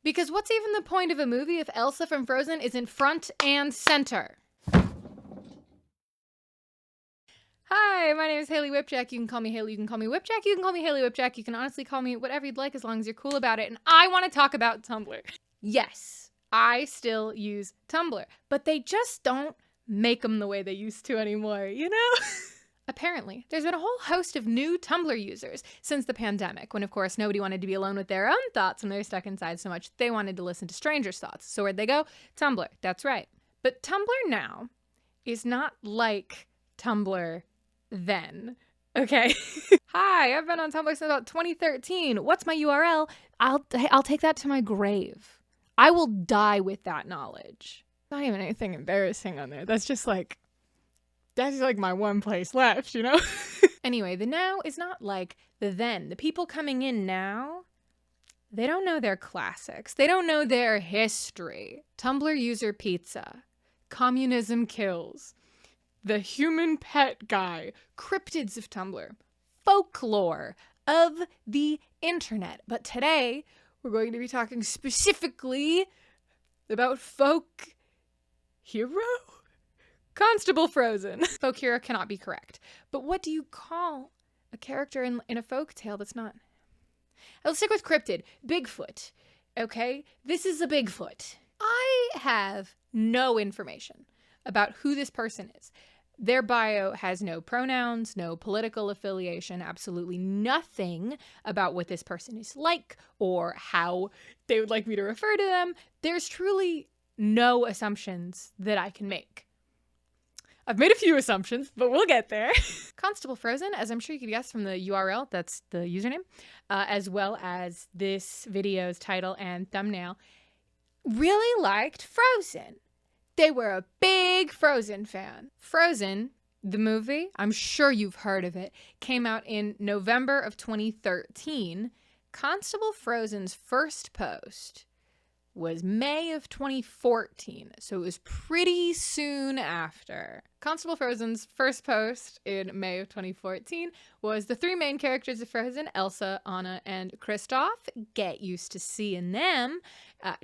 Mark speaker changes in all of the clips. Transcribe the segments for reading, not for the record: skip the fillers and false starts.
Speaker 1: Because what's even the point of a movie if Elsa from Frozen isn't front and center? Hi, my name is Haley Whipjack. You can call me Haley, you can call me Whipjack, you can call me Haley Whipjack, you can honestly call me whatever you'd like as long as you're cool about it. And I want to talk about Tumblr. Yes, I still use Tumblr, but they just don't make them the way they used to anymore, you know? Apparently, there's been a whole host of new Tumblr users since the pandemic, when of course nobody wanted to be alone with their own thoughts and they're stuck inside so much they wanted to listen to strangers' thoughts. So where'd they go? Tumblr, that's right. But Tumblr now is not like Tumblr then, okay? Hi, I've been on Tumblr since about 2013. What's my URL? I'll take that to my grave. I will die with that knowledge. Not even anything embarrassing on there. That's like my one place left, you know? Anyway, the now is not like the then. The people coming in now, they don't know their classics. They don't know their history. Tumblr user pizza. Communism kills. The human pet guy. Cryptids of Tumblr. Folklore of the internet. But today, we're going to be talking specifically about folk hero? Constable-frozen. Folk hero cannot be correct. But what do you call a character in a folk tale that's not? I'll stick with cryptid. Bigfoot. Okay? This is a Bigfoot. I have no information about who this person is. Their bio has no pronouns, no political affiliation, absolutely nothing about what this person is like or how they would like me to refer to them. There's truly no assumptions that I can make. I've made a few assumptions, but we'll get there. Constable-frozen, as I'm sure you could guess from the URL, that's the username, as well as this video's title and thumbnail, really liked Frozen. They were a big Frozen fan. Frozen, the movie, I'm sure you've heard of it, came out in November of 2013. Constable-frozen's first post was May of 2014, so it was pretty soon after. Constable-frozen's first post in May of 2014 was the three main characters of Frozen, Elsa, Anna, and Kristoff. Get used to seeing them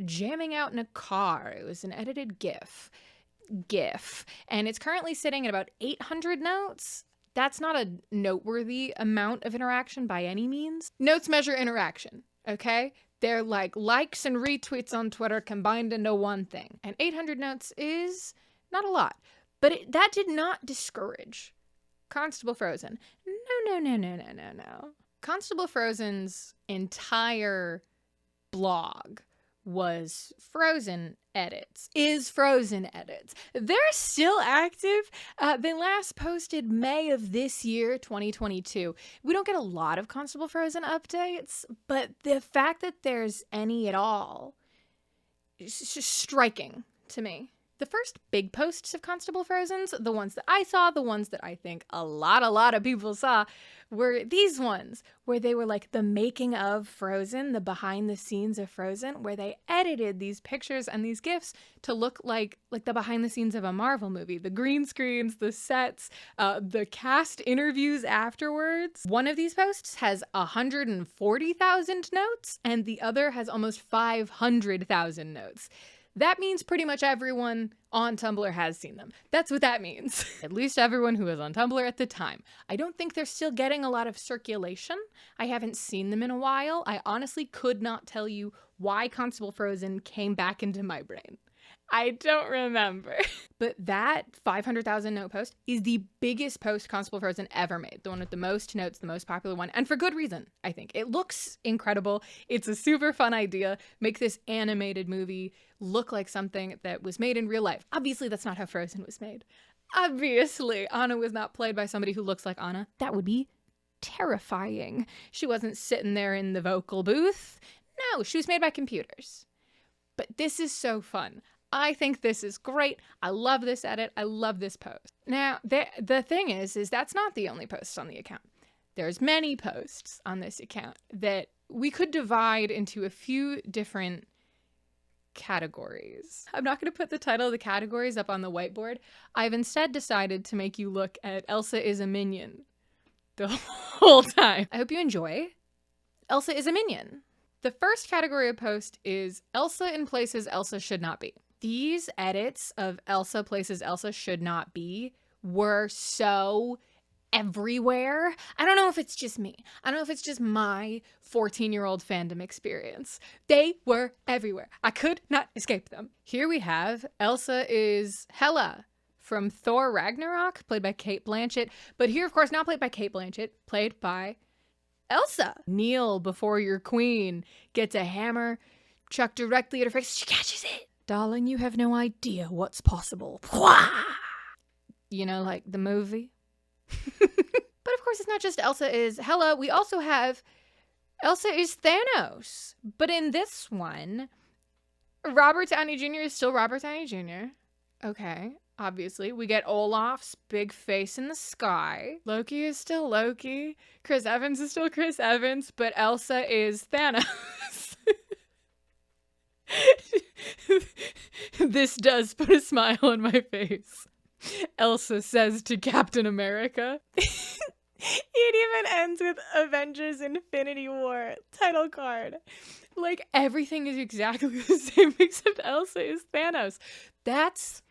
Speaker 1: jamming out in a car. It was an edited GIF, and it's currently sitting at about 800 notes. That's not a noteworthy amount of interaction by any means. Notes measure interaction, okay? They're like likes and retweets on Twitter combined into one thing. And 800 notes is not a lot. But that did not discourage Constable-frozen. No. Constable-frozen's entire blog was Frozen edits, is Frozen edits. They're still active. They last posted May of this year, 2022. We don't get a lot of Constable-frozen updates, but the fact that there's any at all is just striking to me. The first big posts of Constable-frozen's, the ones that I saw, the ones that I think a lot of people saw, were these ones, where they were like the making of Frozen, the behind the scenes of Frozen, where they edited these pictures and these GIFs to look like the behind the scenes of a Marvel movie. The green screens, the sets, the cast interviews afterwards. One of these posts has 140,000 notes, and the other has almost 500,000 notes. That means pretty much everyone on Tumblr has seen them. That's what that means. At least everyone who was on Tumblr at the time. I don't think they're still getting a lot of circulation. I haven't seen them in a while. I honestly could not tell you why Constable-frozen came back into my brain. I don't remember. But that 500,000 note post is the biggest post Constable-frozen ever made. The one with the most notes, the most popular one, and for good reason, I think. It looks incredible. It's a super fun idea. Make this animated movie look like something that was made in real life. Obviously, that's not how Frozen was made. Obviously, Anna was not played by somebody who looks like Anna. That would be terrifying. She wasn't sitting there in the vocal booth. No, she was made by computers. But this is so fun. I think this is great. I love this edit. I love this post. Now, the thing is that's not the only post on the account. There's many posts on this account that we could divide into a few different categories. I'm not going to put the title of the categories up on the whiteboard. I've instead decided to make you look at Elsa is a minion the whole time. I hope you enjoy. Elsa is a minion. The first category of post is Elsa in places Elsa should not be. These edits of Elsa places Elsa should not be were so everywhere. I don't know if it's just me. I don't know if it's just my 14-year-old fandom experience. They were everywhere. I could not escape them. Here we have Elsa is Hela from Thor Ragnarok, played by Cate Blanchett. But here, of course, not played by Cate Blanchett, played by Elsa. Kneel before your queen. Gets a hammer chucked directly at her face. She catches it. Darling, you have no idea what's possible. You know, like the movie. But of course, it's not just Elsa is Hela. We also have Elsa is Thanos. But in this one, Robert Downey Jr. is still Robert Downey Jr. Okay, obviously. We get Olaf's big face in the sky. Loki is still Loki. Chris Evans is still Chris Evans. But Elsa is Thanos. This does put a smile on my face. Elsa says to Captain America. It even ends with Avengers Infinity War title card. Like, everything is exactly the same except Elsa is Thanos. That's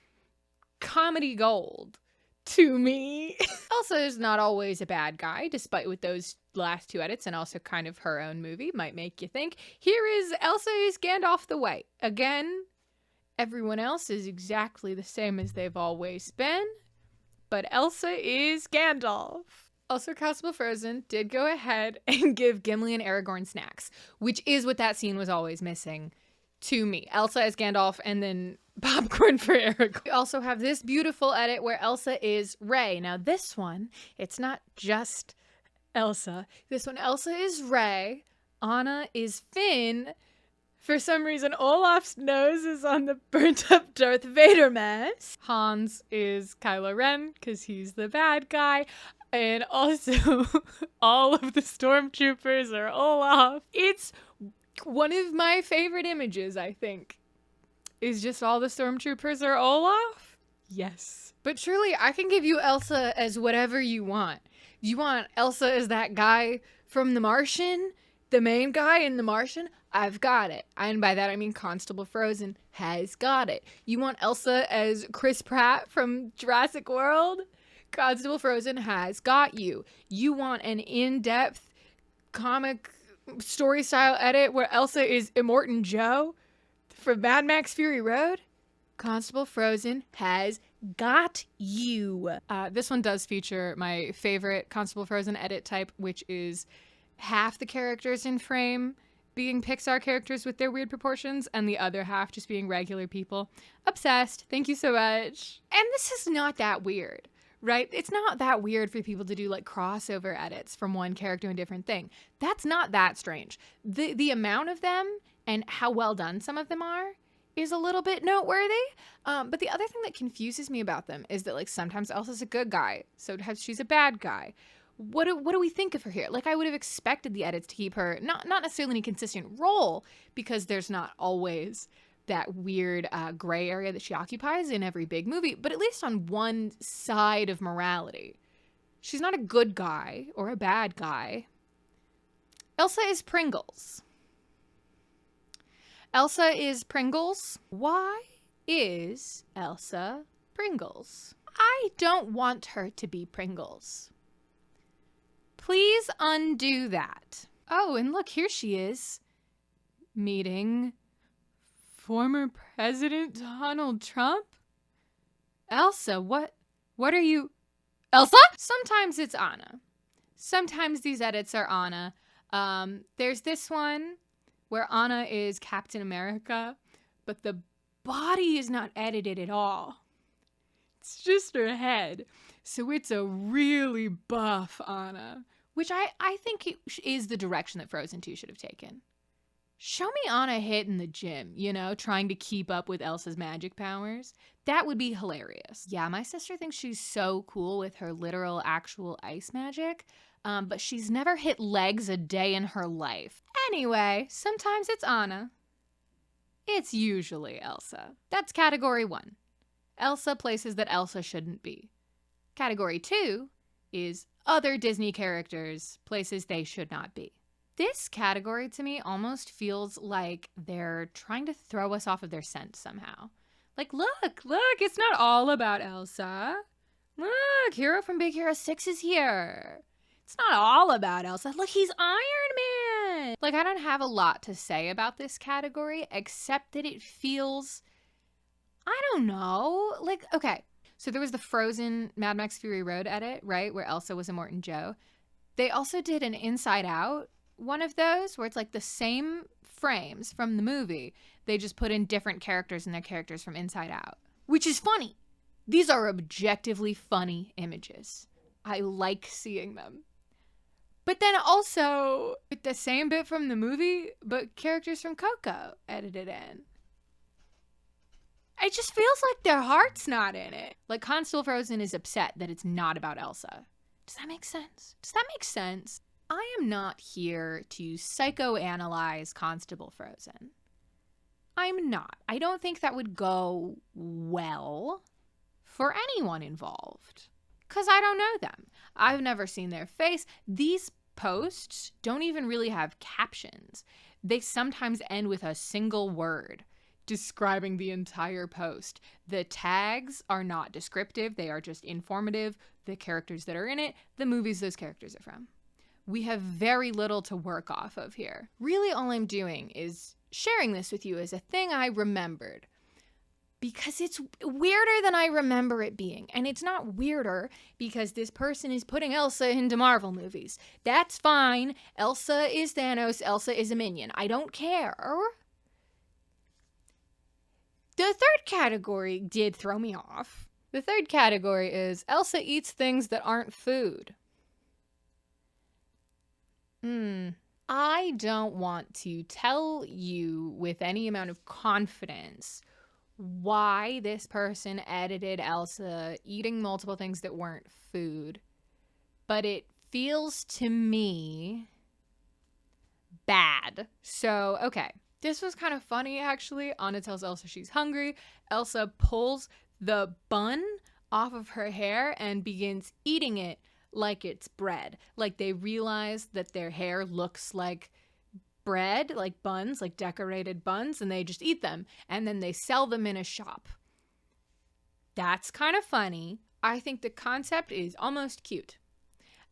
Speaker 1: comedy gold to me. Elsa is not always a bad guy, despite with those last two edits and also kind of her own movie might make you think. Here is Elsa is Gandalf the White. Again, everyone else is exactly the same as they've always been, but Elsa is Gandalf. Also, Constable-frozen did go ahead and give Gimli and Aragorn snacks, which is what that scene was always missing to me. Elsa as Gandalf and then popcorn for Aragorn. We also have this beautiful edit where Elsa is Rey. Now this one, it's not just Elsa. This one, Elsa is Rey. Anna is Finn. For some reason, Olaf's nose is on the burnt up Darth Vader mask. Hans is Kylo Ren because he's the bad guy. And also, all of the stormtroopers are Olaf. It's one of my favorite images, I think, is just all the stormtroopers are Olaf. Yes. But truly, I can give you Elsa as whatever you want. You want Elsa as that guy from The Martian? The main guy in The Martian? I've got it. And by that, I mean Constable-frozen has got it. You want Elsa as Chris Pratt from Jurassic World? Constable-frozen has got you. You want an in-depth comic story style edit where Elsa is Immortan Joe from Mad Max Fury Road? Constable-frozen has got you. This one does feature my favorite Constable-frozen edit type, which is half the characters in frame being Pixar characters with their weird proportions and the other half just being regular people. Obsessed. Thank you so much. And this is not that weird. Right? It's not that weird for people to do like crossover edits from one character to a different thing. That's not that strange. The amount of them and how well done some of them are is a little bit noteworthy. But the other thing that confuses me about them is that like sometimes Elsa's a good guy, sometimes she's a bad guy. What do we think of her here? Like I would have expected the edits to keep her not necessarily in a consistent role because there's not always that weird gray area that she occupies in every big movie, but at least on one side of morality. She's not a good guy or a bad guy. Elsa is Pringles. Elsa is Pringles. Why is Elsa Pringles? I don't want her to be Pringles. Please undo that. Oh, and look, here she is. Meeting former President Donald Trump? Elsa, what are you? Elsa? Sometimes it's Anna. Sometimes these edits are Anna. There's this one where Anna is Captain America, but the body is not edited at all. It's just her head. So it's a really buff Anna, which I think it is the direction that Frozen 2 should have taken. Show me Anna hit in the gym, you know, trying to keep up with Elsa's magic powers. That would be hilarious. Yeah, my sister thinks she's so cool with her literal, actual ice magic, but she's never hit legs a day in her life. Anyway, sometimes it's Anna. It's usually Elsa. That's category 1. Elsa places that Elsa shouldn't be. Category 2 is other Disney characters, places they should not be. This category to me almost feels like they're trying to throw us off of their scent somehow. Like, look, it's not all about Elsa. Look, Hero from Big Hero 6 is here. It's not all about Elsa. Look, he's Iron Man. Like, I don't have a lot to say about this category, except that it feels, I don't know. Like, okay, so there was the Frozen Mad Max Fury Road edit, right, where Elsa was Immortan Joe. They also did an Inside Out one of those where it's like the same frames from the movie. They just put in different characters and their characters from Inside Out, which is funny. These are objectively funny images. I like seeing them. But then also the same bit from the movie, but characters from Coco edited in. It just feels like their heart's not in it. Like Constable-frozen is upset that it's not about Elsa. Does that make sense? I am not here to psychoanalyze Constable-frozen. I'm not. I don't think that would go well for anyone involved. Because I don't know them. I've never seen their face. These posts don't even really have captions. They sometimes end with a single word describing the entire post. The tags are not descriptive. They are just informative. The characters that are in it, the movies those characters are from. We have very little to work off of here. Really, all I'm doing is sharing this with you as a thing I remembered. Because it's weirder than I remember it being. And it's not weirder because this person is putting Elsa into Marvel movies. That's fine. Elsa is Thanos. Elsa is a minion. I don't care. The third category did throw me off. The third category is Elsa eats things that aren't food. I don't want to tell you with any amount of confidence why this person edited Elsa eating multiple things that weren't food, but it feels to me bad. So, okay, this was kind of funny actually. Anna tells Elsa she's hungry. Elsa pulls the bun off of her hair and begins eating it like it's bread. Like they realize that their hair looks like bread, like buns, like decorated buns, and they just eat them. And then they sell them in a shop. That's kind of funny. I think the concept is almost cute.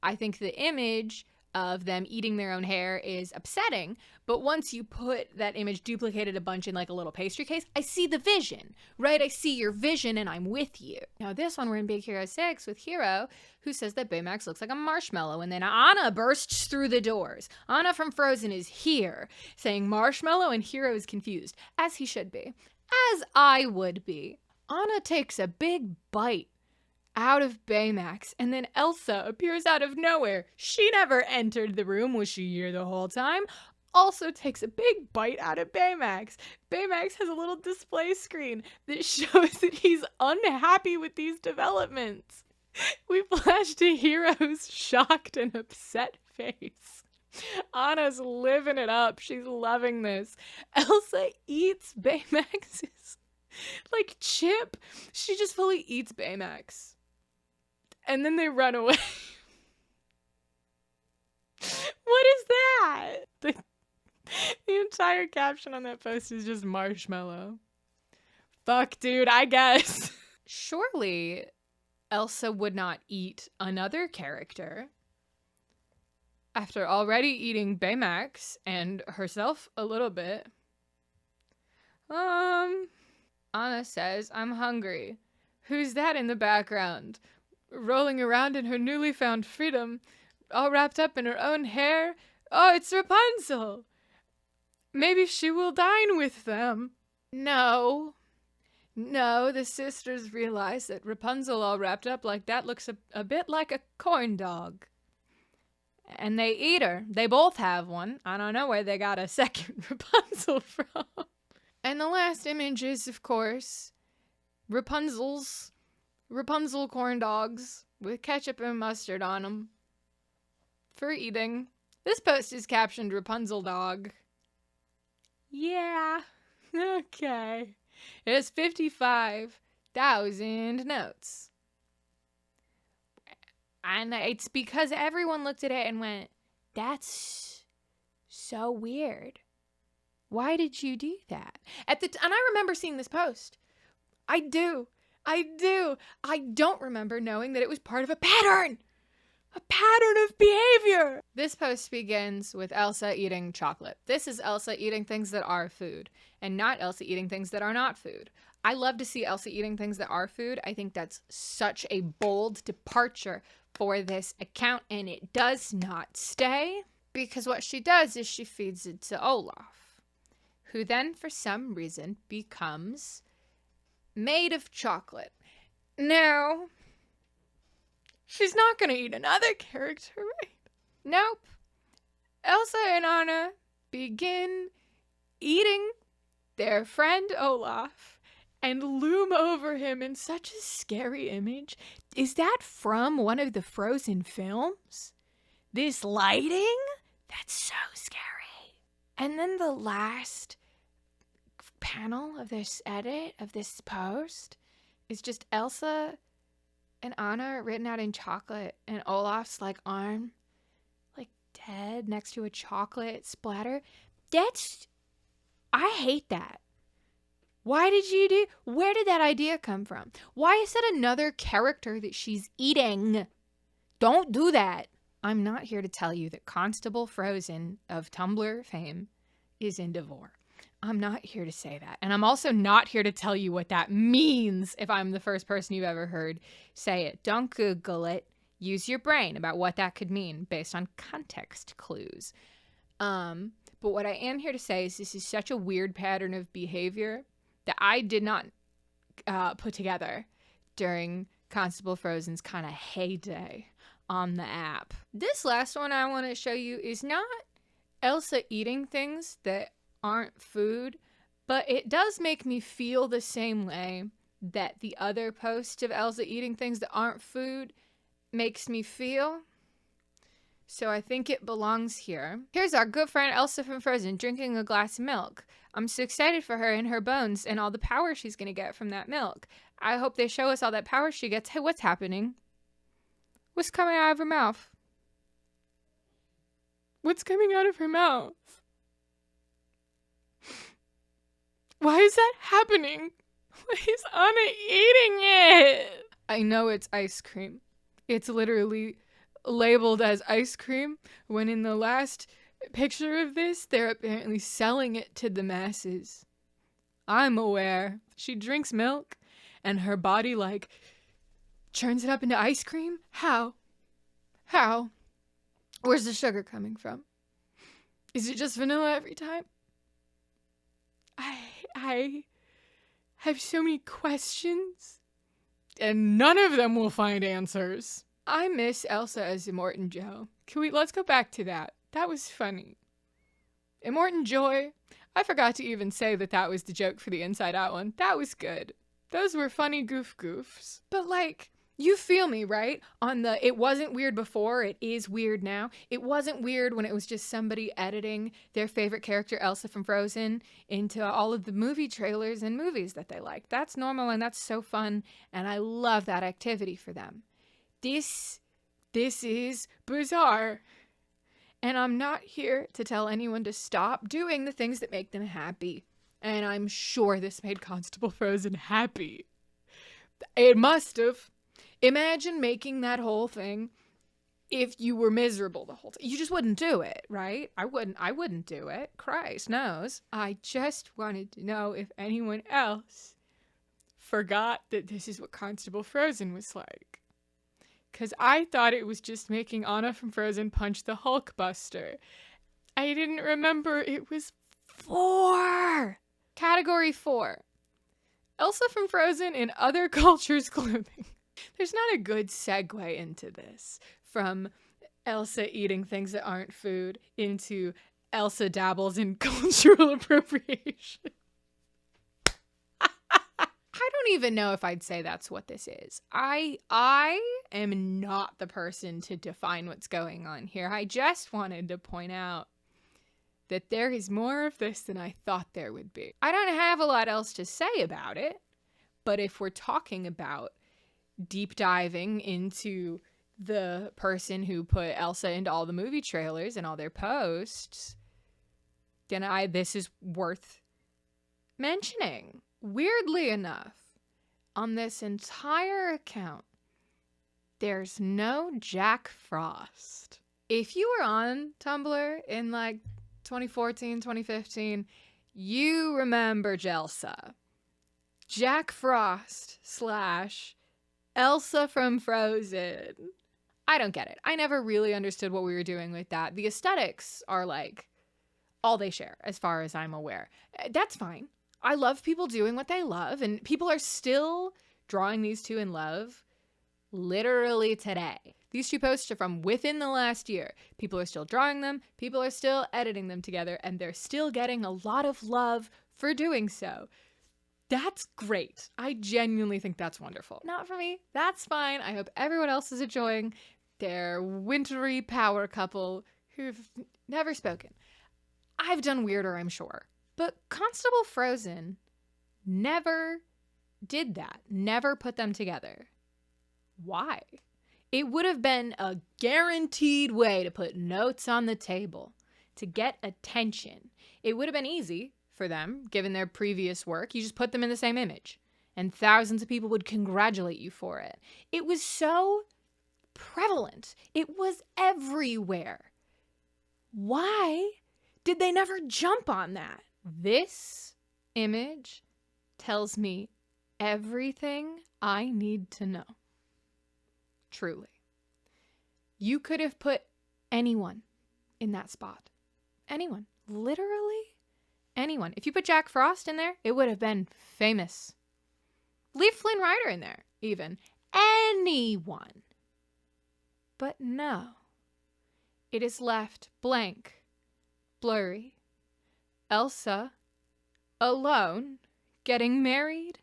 Speaker 1: I think the image of them eating their own hair is upsetting, but once you put that image duplicated a bunch in like a little pastry case, I see the vision, right? I see your vision and I'm with you. Now this one, we're in Big Hero 6 with Hero, who says that Baymax looks like a marshmallow, and then Anna bursts through the doors. Anna from Frozen is here saying marshmallow, and Hero is confused, as he should be, as I would be. Anna takes a big bite out of Baymax, and then Elsa appears out of nowhere. She never entered the room. Was she here the whole time? Also takes a big bite out of Baymax. Baymax has a little display screen that shows that he's unhappy with these developments. We flash to Hero's shocked and upset face. Anna's living it up. She's loving this. Elsa eats Baymax's like chip. She just fully eats Baymax. And then they run away. What is that? The entire caption on that post is just marshmallow. Fuck, dude, I guess. Surely Elsa would not eat another character after already eating Baymax and herself a little bit. Anna says, I'm hungry. Who's that in the background? Rolling around in her newly found freedom, all wrapped up in her own hair. Oh, it's Rapunzel. Maybe she will dine with them. No, the sisters realize that Rapunzel all wrapped up like that looks a bit like a corn dog. And they eat her. They both have one. I don't know where they got a second Rapunzel from. And the last image is, of course, Rapunzel corn dogs with ketchup and mustard on them for eating. This post is captioned Rapunzel dog. Yeah, okay. It has 55,000 notes. And it's because everyone looked at it and went, that's so weird. Why did you do that? And I remember seeing this post. I do. I don't remember knowing that it was part of a pattern of behavior. This post begins with Elsa eating chocolate. This is Elsa eating things that are food and not Elsa eating things that are not food. I love to see Elsa eating things that are food. I think that's such a bold departure for this account, and it does not stay, because what she does is she feeds it to Olaf, who then for some reason becomes made of chocolate. Now, she's not going to eat another character, right? Nope. Elsa and Anna begin eating their friend Olaf and loom over him in such a scary image. Is that from one of the Frozen films? This lighting? That's so scary. And then the last panel of this edit, of this post, is just Elsa and Anna written out in chocolate, and Olaf's like arm, like dead next to a chocolate splatter. I hate that. Why did you do? Where did that idea come from? Why is that another character that she's eating? Don't do that. I'm not here to tell you that Constable-frozen of Tumblr fame is in divorce. I'm not here to say that. And I'm also not here to tell you what that means if I'm the first person you've ever heard say it. Don't Google it. Use your brain about what that could mean based on context clues. But what I am here to say is this is such a weird pattern of behavior that I did not put together during Constable-frozen's kind of heyday on the app. This last one I want to show you is not Elsa eating things that aren't food, but it does make me feel the same way that the other post of Elsa eating things that aren't food makes me feel. So I think it belongs here. Here's our good friend Elsa from Frozen drinking a glass of milk. I'm so excited for her and her bones and all the power she's going to get from that milk. I hope they show us all that power she gets. Hey, what's happening? What's coming out of her mouth? What's coming out of her mouth? Why is that happening? Why is Anna eating it? I know it's ice cream. It's literally labeled as ice cream, when in the last picture of this, they're apparently selling it to the masses. I'm aware. She drinks milk, and her body, like, churns it up into ice cream? How? Where's the sugar coming from? Is it just vanilla every time? I have so many questions, and none of them will find answers. I miss Elsa as Immortan Joe. Let's go back to that. That was funny. Immortan Joy. I forgot to even say that was the joke for the Inside Out one. That was good. Those were funny goofs. But like, you feel me, right? On the, it wasn't weird before, it is weird now. It wasn't weird when it was just somebody editing their favorite character, Elsa from Frozen, into all of the movie trailers and movies that they like. That's normal and that's so fun, and I love that activity for them. This is bizarre. And I'm not here to tell anyone to stop doing the things that make them happy. And I'm sure this made Constable-frozen happy. It must have. Imagine making that whole thing if you were miserable the whole time. You just wouldn't do it, right? I wouldn't do it. Christ knows. I just wanted to know if anyone else forgot that this is what Constable-frozen was like. Because I thought it was just making Anna from Frozen punch the Hulkbuster. I didn't remember it was 4. Category 4. Elsa from Frozen in other cultures' clothing. There's not a good segue into this from Elsa eating things that aren't food into Elsa dabbles in cultural appropriation. I don't even know if I'd say that's what this is. I am not the person to define what's going on here. I just wanted to point out that there is more of this than I thought there would be. I don't have a lot else to say about it, but if we're talking about deep diving into the person who put Elsa into all the movie trailers and all their posts, this is worth mentioning. Weirdly enough, on this entire account, there's no Jack Frost. If you were on Tumblr in like 2014, 2015, you remember Elsa. Jack Frost / Elsa from Frozen. I don't get it. I never really understood what we were doing with that. The aesthetics are like all they share, as far as I'm aware. That's fine. I love people doing what they love, and people are still drawing these two in love literally today. These two posts are from within the last year. People are still drawing them, people are still editing them together, and they're still getting a lot of love for doing so. That's great. I genuinely think that's wonderful. Not for me. That's fine. I hope everyone else is enjoying their wintry power couple who've never spoken. I've done weirder, I'm sure. But Constable-frozen never did that. Never put them together. Why? It would have been a guaranteed way to put notes on the table, to get attention. It would have been easy for them, given their previous work. You just put them in the same image, and thousands of people would congratulate you for it. It was so prevalent. It was everywhere. Why did they never jump on that? This image tells me everything I need to know. Truly. You could have put anyone in that spot. Anyone. Literally anyone. If you put Jack Frost in there, it would have been famous. Leave Flynn Rider in there, even. Anyone. But no. It is left blank, blurry. Elsa, alone, getting married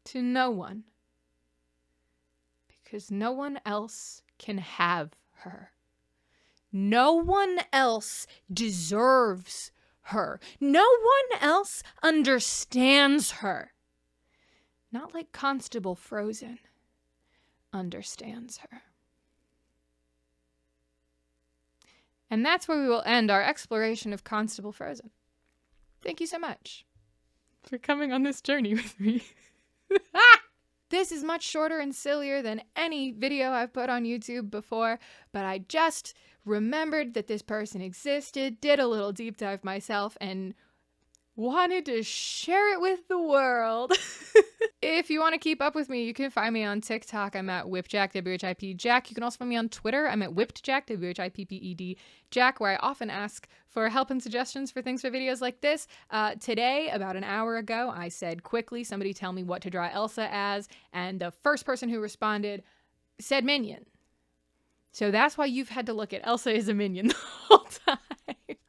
Speaker 1: to no one. Because no one else can have her. No one else deserves her. No one else understands her. Not like Constable-frozen understands her. And that's where we will end our exploration of Constable-frozen. Thank you so much for coming on this journey with me. This is much shorter and sillier than any video I've put on YouTube before, but I just remembered that this person existed, did a little deep dive myself, and wanted to share it with the world. If you want to keep up with me, you can find me on TikTok. I'm at Whipjack, WHIP Jack. You can also find me on Twitter. I'm at WhippedJack, WHIPPED Jack, where I often ask for help and suggestions for things for videos like this. Today, about an hour ago, I said, quickly, somebody tell me what to draw Elsa as, and the first person who responded said minion. So that's why you've had to look at Elsa as a minion the whole time.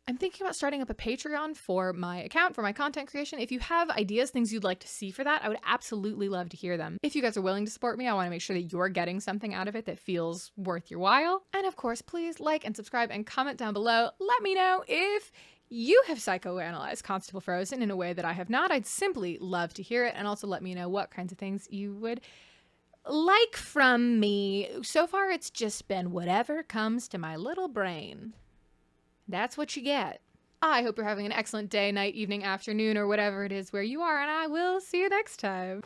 Speaker 1: I'm thinking about starting up a Patreon for my account, for my content creation. If you have ideas, things you'd like to see for that, I would absolutely love to hear them. If you guys are willing to support me, I want to make sure that you're getting something out of it that feels worth your while. And of course, please like and subscribe and comment down below. Let me know if you have psychoanalyzed Constable-frozen in a way that I have not. I'd simply love to hear it. And also let me know what kinds of things you would like from me. So far, it's just been whatever comes to my little brain. That's what you get. I hope you're having an excellent day, night, evening, afternoon, or whatever it is where you are, and I will see you next time.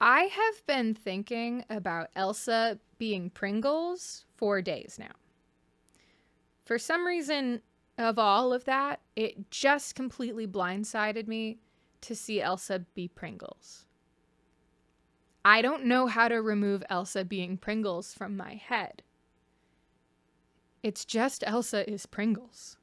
Speaker 1: I have been thinking about Elsa being Pringles for days now. For some reason of all of that, it just completely blindsided me to see Elsa be Pringles. I don't know how to remove Elsa being Pringles from my head. It's just Elsa is Pringles.